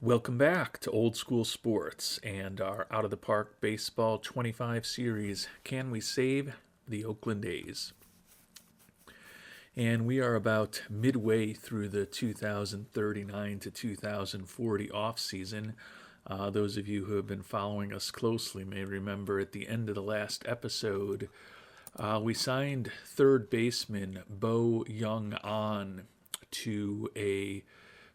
Welcome back to Old School Sports and our Out of the Park Baseball 25 series, Can We Save the Oakland A's? And we are about midway through the 2039 to 2040 offseason. Those of you who have been following us closely may remember at the end of the last episode, we signed third baseman Bo Young on to a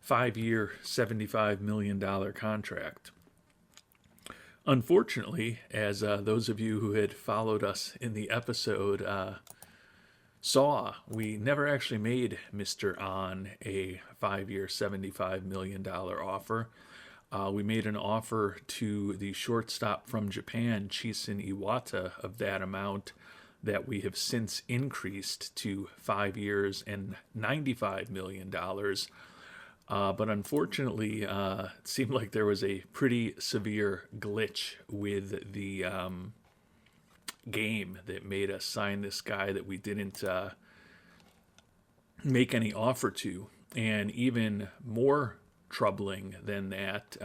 5-year, $75 million contract. Unfortunately, as those of you who had followed us in the episode saw, we never actually made Mr. On a 5-year, $75 million offer. We made an offer to the shortstop from Japan, Chisen Iwata, of that amount that we have since increased to 5 years and $95 million. But unfortunately, it seemed like there was a pretty severe glitch with the game that made us sign this guy that we didn't make any offer to. And even more troubling than that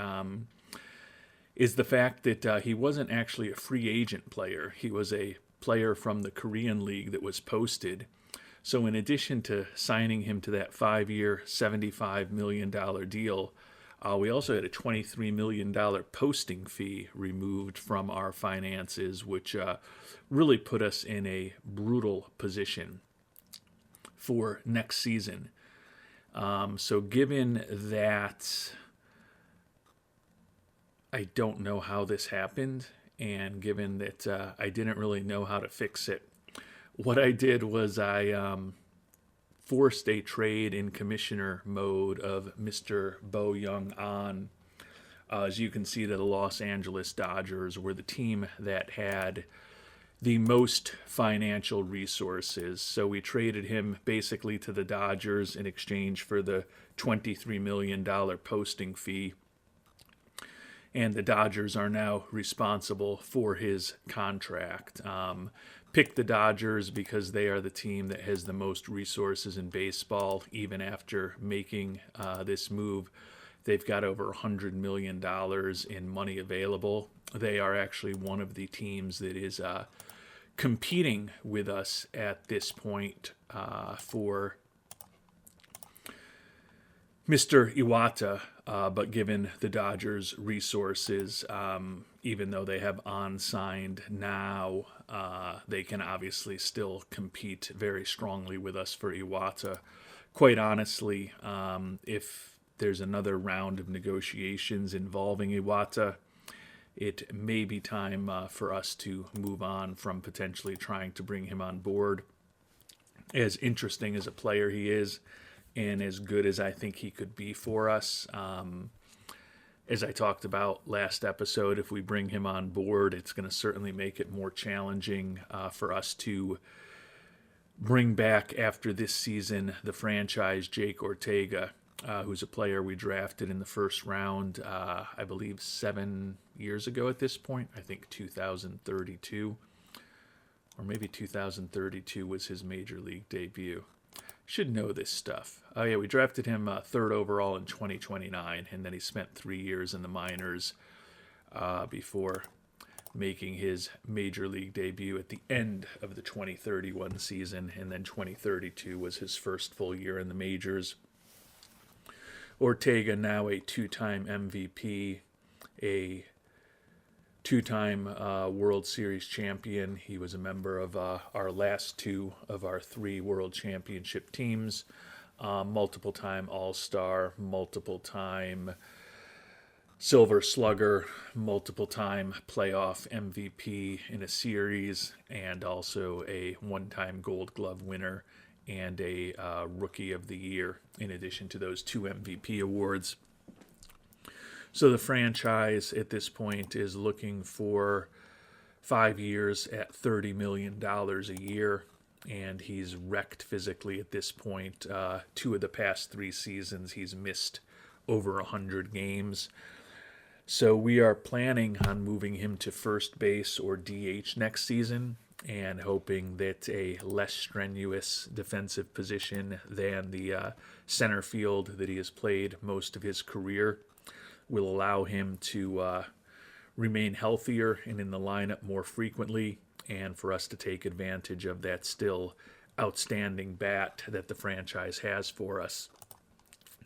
is the fact that he wasn't actually a free agent player. He was a player from the Korean League that was posted. So in addition to signing him to that 5-year, $75 million deal, we also had a $23 million posting fee removed from our finances, which really put us in a brutal position for next season. So given that I don't know how this happened, and given that I didn't really know how to fix it, what I did was I forced a trade in commissioner mode of Mr. Bo Young on. As you can see, the Los Angeles Dodgers were the team that had the most financial resources. So we traded him basically to the Dodgers in exchange for the $23 million posting fee. And the Dodgers are now responsible for his contract. Picked the Dodgers because they are the team that has the most resources in baseball. Even after making this move, they've got over $100 million in money available. They are actually one of the teams that is competing with us at this point for Mr. Iwata, but given the Dodgers' resources, even though they have on-signed now, they can obviously still compete very strongly with us for Iwata. Quite honestly, if there's another round of negotiations involving Iwata, it may be time for us to move on from potentially trying to bring him on board. As interesting as a player he is, and as good as I think he could be for us. As I talked about last episode, if we bring him on board, it's going to certainly make it more challenging for us to bring back after this season the franchise Jake Ortega, who's a player we drafted in the first round, I believe 7 years ago at this point. I think 2032, or maybe 2032 was his major league debut. Should know this stuff. Oh yeah, we drafted him third overall in 2029, and then he spent 3 years in the minors before making his major league debut at the end of the 2031 season, and then 2032 was his first full year in the majors. Ortega, now a 2-time MVP, a 2-time World Series champion. He was a member of our last 2 of our 3 World Championship teams. Multiple-time All-Star, multiple-time Silver Slugger, multiple-time playoff MVP in a series, and also a 1-time Gold Glove winner and a Rookie of the Year, in addition to those 2 MVP awards. So the franchise at this point is looking for 5 years at $30 million a year, and he's wrecked physically at this point. 2 of the past 3 seasons, he's missed over 100 games. So we are planning on moving him to first base or DH next season, and hoping that a less strenuous defensive position than the center field that he has played most of his career will allow him to remain healthier and in the lineup more frequently, and for us to take advantage of that still outstanding bat that the franchise has for us.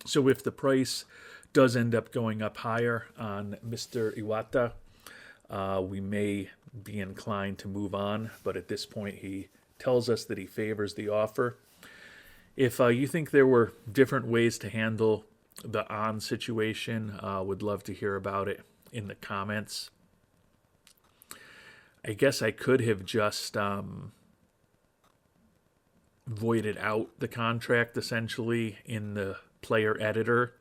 So if the price does end up going up higher on Mr. Iwata, we may be inclined to move on, but at this point he tells us that he favors the offer. If you think there were different ways to handle the on situation, would love to hear about it in the comments. I guess I could have just voided out the contract essentially in the player editor.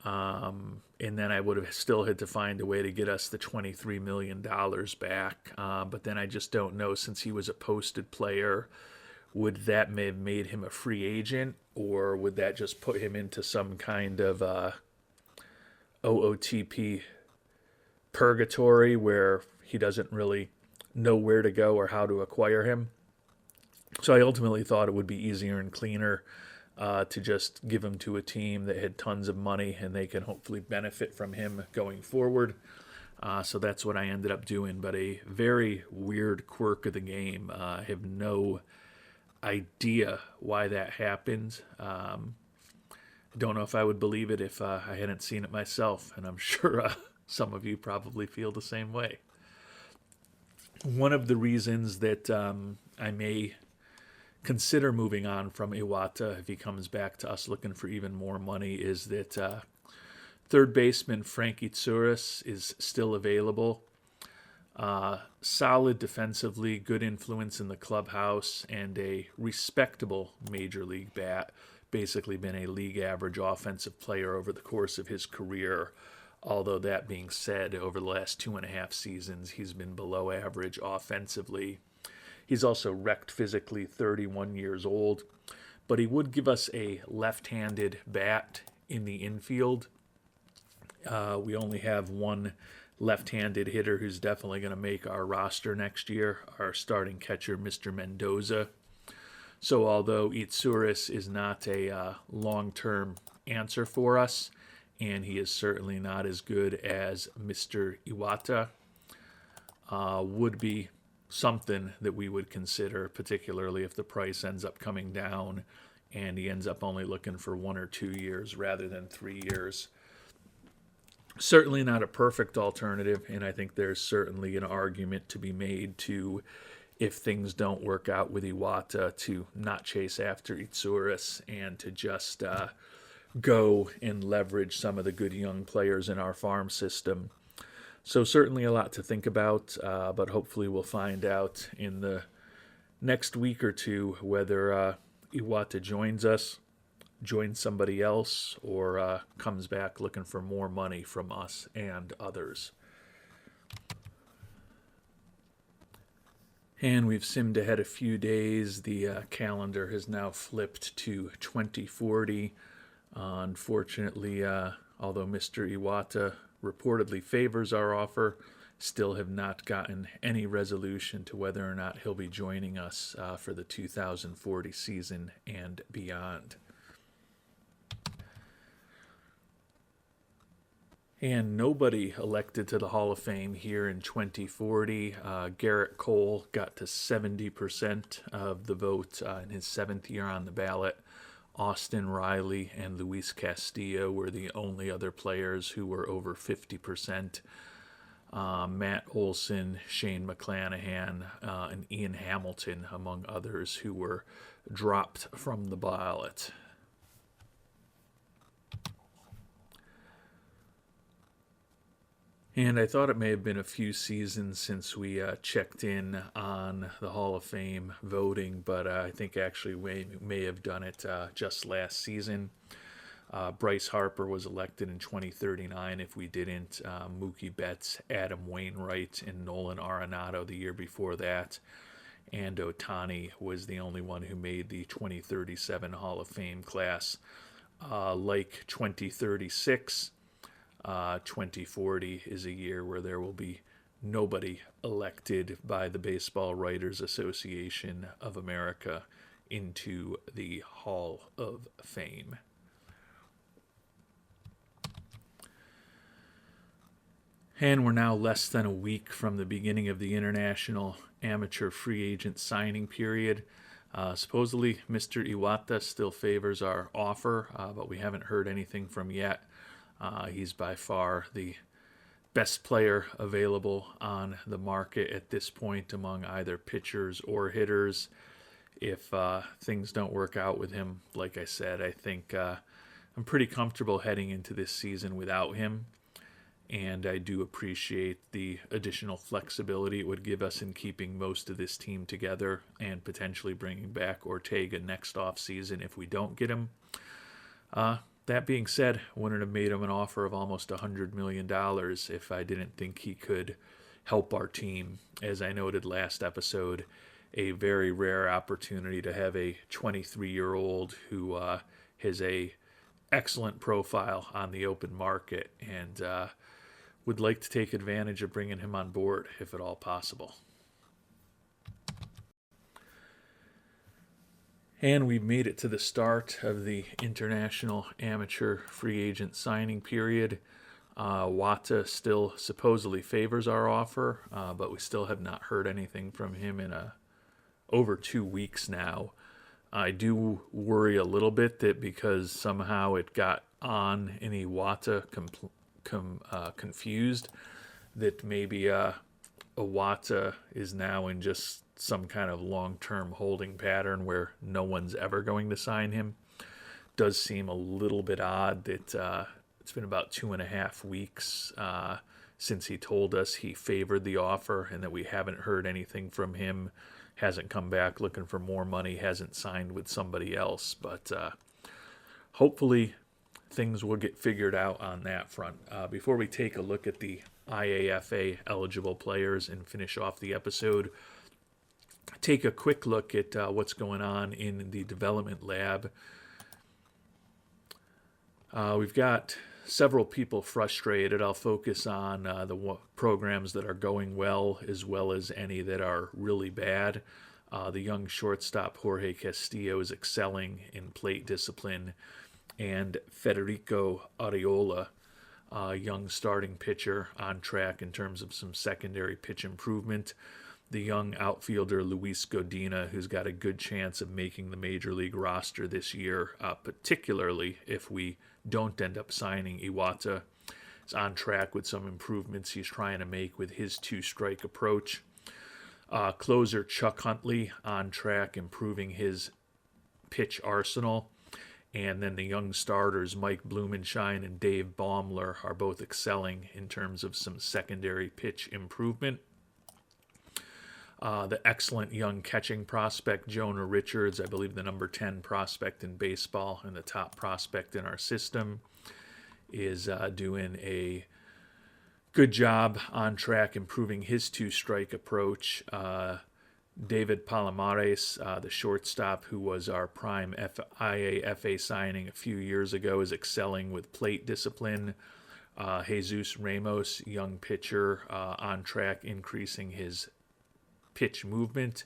And then I would have still had to find a way to get us the $23 million back. But then I just don't know, since he was a posted player, would that have made him a free agent, or would that just put him into some kind of OOTP purgatory where he doesn't really know where to go or how to acquire him? So I ultimately thought it would be easier and cleaner to just give him to a team that had tons of money and they can hopefully benefit from him going forward. So that's what I ended up doing. But a very weird quirk of the game. I have no idea why that happened. Don't know if I would believe it if I hadn't seen it myself, and I'm sure some of you probably feel the same way. One of the reasons that I may consider moving on from Iwata if he comes back to us looking for even more money is that third baseman Frank Itsuris is still available. Solid defensively, good influence in the clubhouse, and a respectable major league bat. Basically been a league average offensive player over the course of his career. Although that being said, over the last 2.5 seasons, he's been below average offensively. He's also wrecked physically, 31 years old. But he would give us a left-handed bat in the infield. We only have one left-handed hitter who's definitely going to make our roster next year, our starting catcher, Mr. Mendoza. So although Itsuris is not a long-term answer for us, and he is certainly not as good as Mr. Iwata, would be something that we would consider, particularly if the price ends up coming down and he ends up only looking for 1 or 2 years rather than 3 years. Certainly not a perfect alternative, and I think there's certainly an argument to be made to, if things don't work out with Iwata, to not chase after Itsuris and to just go and leverage some of the good young players in our farm system. So certainly a lot to think about, but hopefully we'll find out in the next week or two whether Iwata joins us, joins somebody else, or comes back looking for more money from us and others. And we've simmed ahead a few days. The calendar has now flipped to 2040. Unfortunately, although Mr. Iwata reportedly favors our offer, still have not gotten any resolution to whether or not he'll be joining us for the 2040 season and beyond. And nobody elected to the Hall of Fame here in 2040. Garrett Cole got to 70% of the vote in his 7th year on the ballot. Austin Riley and Luis Castillo were the only other players who were over 50%. Matt Olson, Shane McClanahan, and Ian Hamilton, among others, who were dropped from the ballot. And I thought it may have been a few seasons since we checked in on the Hall of Fame voting, but I think actually we may have done it just last season. Bryce Harper was elected in 2039 if we didn't. Mookie Betts, Adam Wainwright, and Nolan Arenado the year before that. And Ohtani was the only one who made the 2037 Hall of Fame class. Like 2036, 2040 is a year where there will be nobody elected by the Baseball Writers Association of America into the Hall of Fame. And we're now less than a week from the beginning of the international amateur free agent signing period. Supposedly, Mr. Iwata still favors our offer, but we haven't heard anything from yet. He's by far the best player available on the market at this point among either pitchers or hitters. If things don't work out with him, like I said, I think I'm pretty comfortable heading into this season without him. And I do appreciate the additional flexibility it would give us in keeping most of this team together and potentially bringing back Ortega next offseason if we don't get him. That being said, wouldn't have made him an offer of almost $100 million if I didn't think he could help our team. As I noted last episode, a very rare opportunity to have a 23-year-old who has a excellent profile on the open market, and would like to take advantage of bringing him on board if at all possible. And we've made it to the start of the international amateur free agent signing period. Wata still supposedly favors our offer, but we still have not heard anything from him in over 2 weeks now. I do worry a little bit that because somehow it got on in Iwata confused, that maybe Iwata is now in just some kind of long-term holding pattern where no one's ever going to sign him. Does seem a little bit odd that it's been about 2.5 weeks since he told us he favored the offer and that we haven't heard anything from him. Hasn't come back looking for more money, hasn't signed with somebody else. But hopefully things will get figured out on that front. Before we take a look at the IAFA eligible players and finish off the episode, take a quick look at what's going on in the development lab. We've got several people frustrated. I'll focus on the programs that are going well as any that are really bad. The young shortstop Jorge Castillo is excelling in plate discipline, and Federico Arreola, young starting pitcher, on track in terms of some secondary pitch improvement. The young outfielder Luis Godina, who's got a good chance of making the major league roster this year, particularly if we don't end up signing Iwata, is on track with some improvements he's trying to make with his two-strike approach. Closer Chuck Huntley on track, improving his pitch arsenal. And then the young starters Mike Blumenshine and Dave Baumler are both excelling in terms of some secondary pitch improvement. The excellent young catching prospect Jonah Richards, I believe the number 10 prospect in baseball and the top prospect in our system, is doing a good job, on track, improving his two-strike approach. David Palomares, the shortstop who was our prime IAFA signing a few years ago, is excelling with plate discipline. Jesus Ramos, young pitcher, on track, increasing his pitch movement.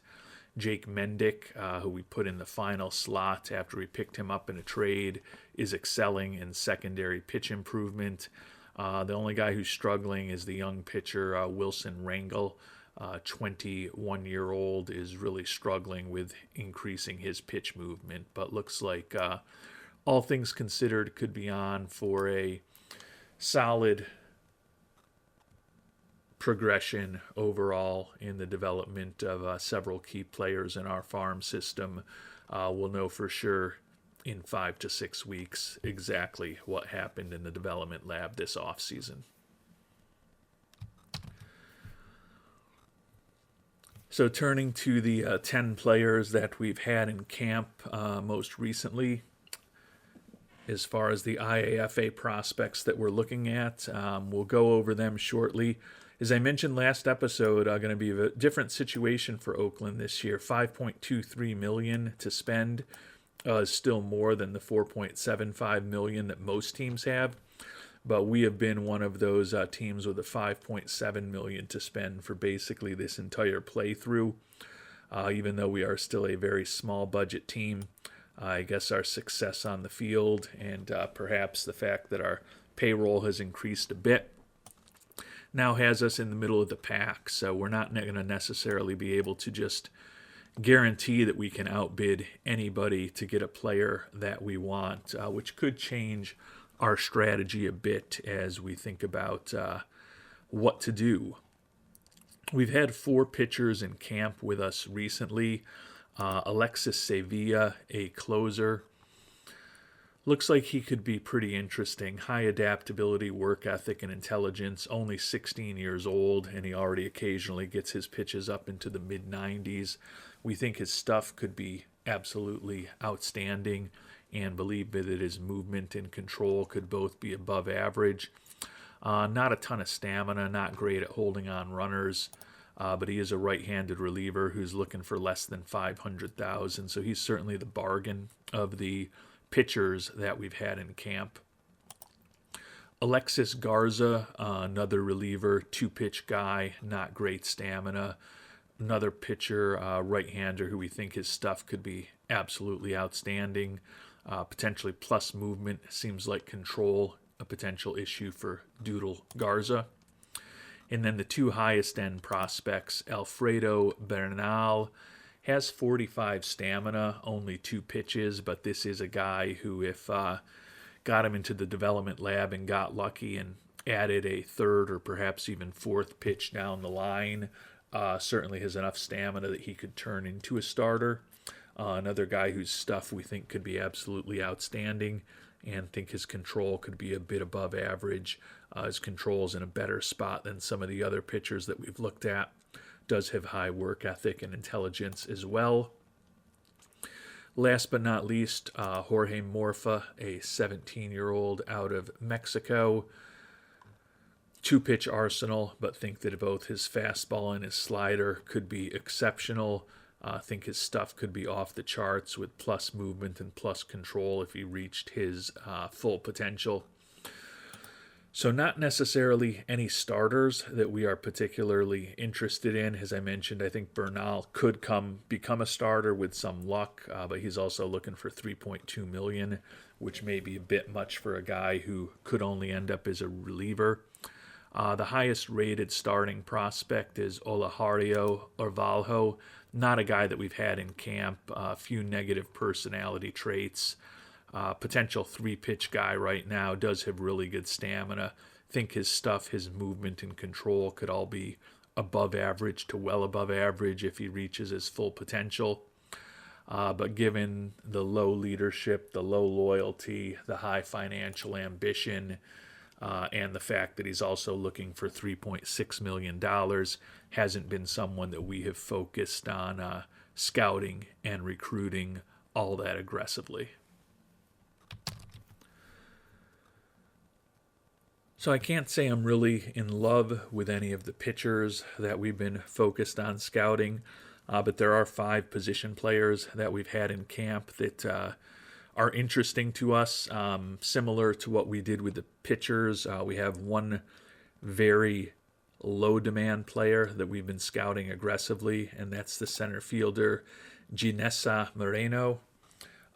Jake Mendick, who we put in the final slot after we picked him up in a trade, is excelling in secondary pitch improvement. The only guy who's struggling is the young pitcher Wilson Rangel. 21-year-old is really struggling with increasing his pitch movement, but looks like all things considered could be on for a solid progression overall in the development of several key players in our farm system. We'll know for sure in 5 to 6 weeks exactly what happened in the development lab this offseason. So turning to the 10 players that we've had in camp most recently, as far as the IAFA prospects that we're looking at, we'll go over them shortly. As I mentioned last episode, going to be a different situation for Oakland this year. $5.23 million to spend is still more than the $4.75 million that most teams have. But we have been one of those teams with a $5.7 million to spend for basically this entire playthrough. Even though we are still a very small budget team, I guess our success on the field and perhaps the fact that our payroll has increased a bit now has us in the middle of the pack. So we're not going to necessarily be able to just guarantee that we can outbid anybody to get a player that we want, which could change our strategy a bit as we think about what to do. We've had 4 pitchers in camp with us recently. Alexis Sevilla, a closer. Looks like he could be pretty interesting. High adaptability, work ethic, and intelligence. Only 16 years old, and he already occasionally gets his pitches up into the mid-90s. We think his stuff could be absolutely outstanding and believe that his movement and control could both be above average. Not a ton of stamina, not great at holding on runners, but he is a right-handed reliever who's looking for less than $500,000, so he's certainly the bargain of the pitchers that we've had in camp. Alexis Garza, another reliever, 2-pitch guy, not great stamina. Another pitcher, right-hander, who we think his stuff could be absolutely outstanding. Potentially plus movement. Seems like control, a potential issue for Doodle Garza. And then the 2 highest end prospects, Alfredo Bernal, has 45 stamina, only 2 pitches, but this is a guy who, if got him into the development lab and got lucky and added a 3rd or perhaps even 4th pitch down the line, certainly has enough stamina that he could turn into a starter. Another guy whose stuff we think could be absolutely outstanding and think his control could be a bit above average. His control's in a better spot than some of the other pitchers that we've looked at. Does have high work ethic and intelligence as well. Last but not least, Jorge Morfa, a 17-year-old out of Mexico. 2-pitch arsenal, but think that both his fastball and his slider could be exceptional. I think his stuff could be off the charts with plus movement and plus control if he reached his full potential. So not necessarily any starters that we are particularly interested in. As I mentioned, I think Bernal could become a starter with some luck, but he's also looking for $3.2 million, which may be a bit much for a guy who could only end up as a reliever. The highest rated starting prospect is Olahario Orvalho, not a guy that we've had in camp. A few negative personality traits. Potential 3-pitch guy right now, does have really good stamina. Think his stuff, his movement and control could all be above average to well above average if he reaches his full potential. But given the low leadership, the low loyalty, the high financial ambition, and the fact that he's also looking for $3.6 million, hasn't been someone that we have focused on scouting and recruiting all that aggressively. So I can't say I'm really in love with any of the pitchers that we've been focused on scouting, but there are 5 position players that we've had in camp that are interesting to us, similar to what we did with the pitchers. We have one very low-demand player that we've been scouting aggressively, and that's the center fielder, Ginesa Moreno.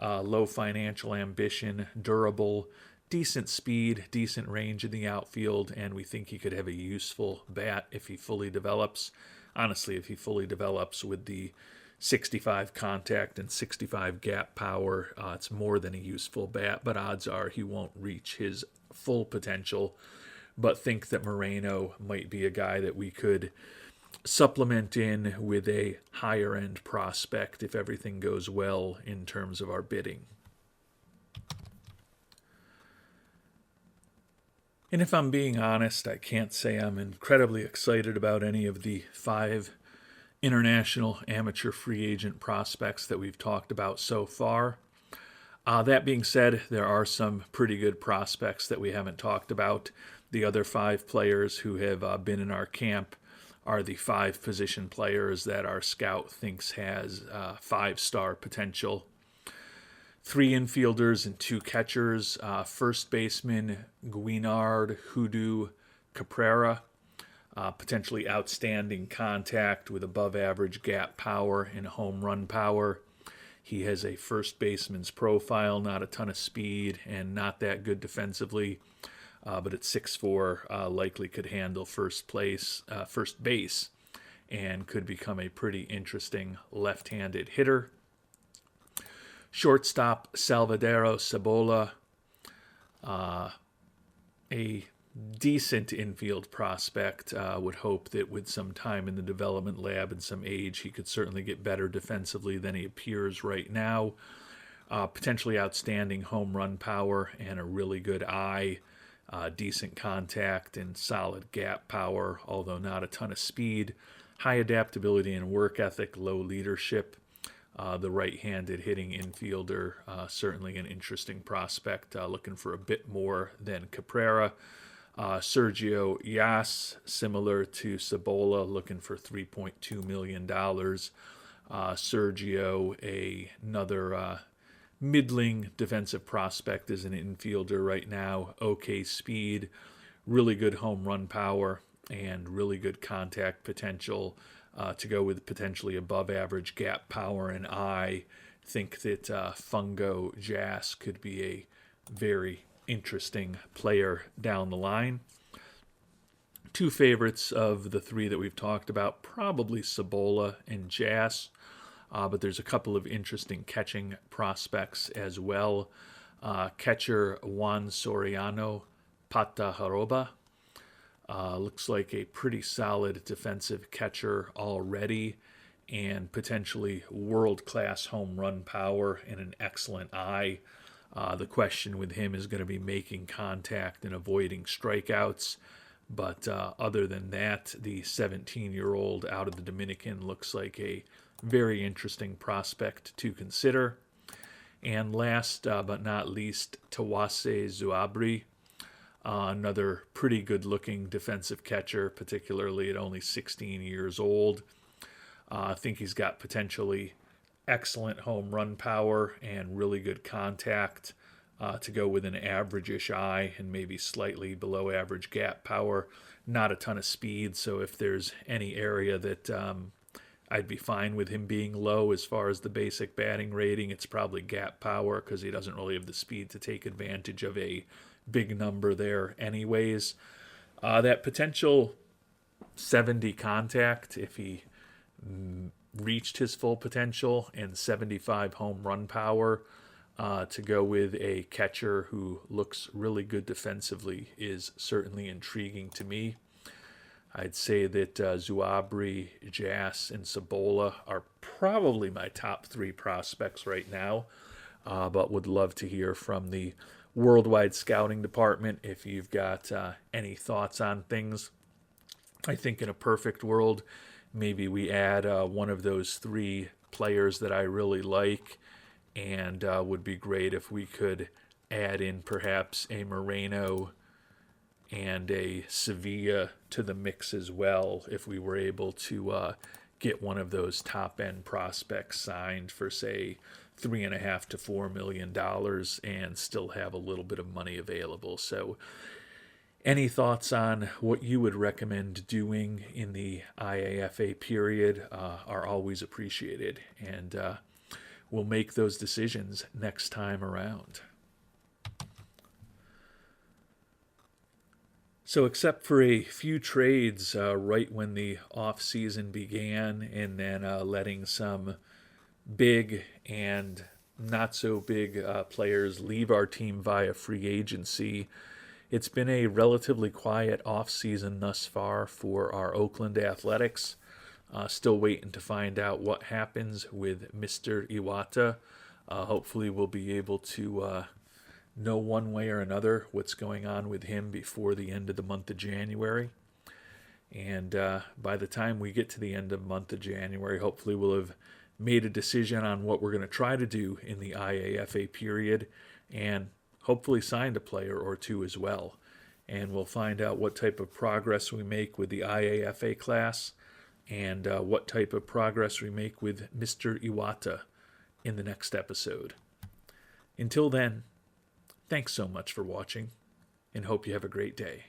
Low financial ambition, durable, decent speed, decent range in the outfield, and we think he could have a useful bat if he fully develops. Honestly, if he fully develops with the 65 contact and 65 gap power, it's more than a useful bat, but odds are he won't reach his full potential. But think that Moreno might be a guy that we could supplement in with a higher end prospect if everything goes well in terms of our bidding. And if I'm being honest, I can't say I'm incredibly excited about any of the 5 international amateur free agent prospects that we've talked about so far. That being said, there are some pretty good prospects that we haven't talked about. The other 5 players who have been in our camp are the 5 position players that our scout thinks has 5-star potential. 3 infielders and 2 catchers. First baseman Guinard Hoodoo Caprera, potentially outstanding contact with above average gap power and home run power. He has a first baseman's profile, not a ton of speed and not that good defensively. but at 6'4", likely could handle first base, and could become a pretty interesting left-handed hitter. Shortstop Salvador Cebolla, a decent infield prospect. Would hope that with some time in the development lab and some age, he could certainly get better defensively than he appears right now. Potentially outstanding home run power and a really good eye, decent contact and solid gap power, although not a ton of speed. High adaptability and work ethic, low leadership. The right-handed hitting infielder, certainly an interesting prospect, looking for a bit more than Cabrera. Sergio Yas, similar to Cebolla, looking for $3.2 million. Sergio, another middling defensive prospect, is an infielder right now. Okay speed, really good home run power, and really good contact potential. To go with potentially above average gap power and eye, think that Fungo Jas could be a very interesting player down the line. Two favorites of the three that we've talked about, probably Cebolla and Jas, but there's a couple of interesting catching prospects as well. Catcher Juan Soriano Patajaroba. Looks like a pretty solid defensive catcher already, and potentially world-class home run power and an excellent eye. The question with him is going to be making contact and avoiding strikeouts. But other than that, the 17-year-old out of the Dominican looks like a very interesting prospect to consider. And last but not least, Tawase Zuabri. Another pretty good-looking defensive catcher, particularly at only 16 years old. I think he's got potentially excellent home run power and really good contact to go with an average-ish eye and maybe slightly below average gap power. Not a ton of speed, so if there's any area that I'd be fine with him being low as far as the basic batting rating, it's probably gap power, because he doesn't really have the speed to take advantage of a big number there anyways. That potential 70 contact, if he reached his full potential, and 75 home run power to go with a catcher who looks really good defensively is certainly intriguing to me. I'd say that Zuabri, Jas, and Cebolla are probably my top three prospects right now, but would love to hear from the worldwide scouting department if you've got any thoughts on things. I think in a perfect world, maybe we add one of those three players that I really like, and would be great if we could add in perhaps a Moreno and a Sevilla to the mix as well, if we were able to get one of those top-end prospects signed for, say, $3.5 to $4 million and still have a little bit of money available. So any thoughts on what you would recommend doing in the IAFA period are always appreciated, and we'll make those decisions next time around. So except for a few trades right when the off-season began, and then letting some big and not so big players leave our team via free agency, it's been a relatively quiet off-season thus far for our Oakland Athletics. Still waiting to find out what happens with Mr. Iwata. Hopefully we'll be able to know one way or another what's going on with him before the end of the month of January. And by the time we get to the end of the month of January, hopefully we'll have made a decision on what we're going to try to do in the IAFA period, and hopefully signed a player or two as well. And we'll find out what type of progress we make with the IAFA class, and what type of progress we make with Mr. Iwata in the next episode. Until then, thanks so much for watching, and hope you have a great day.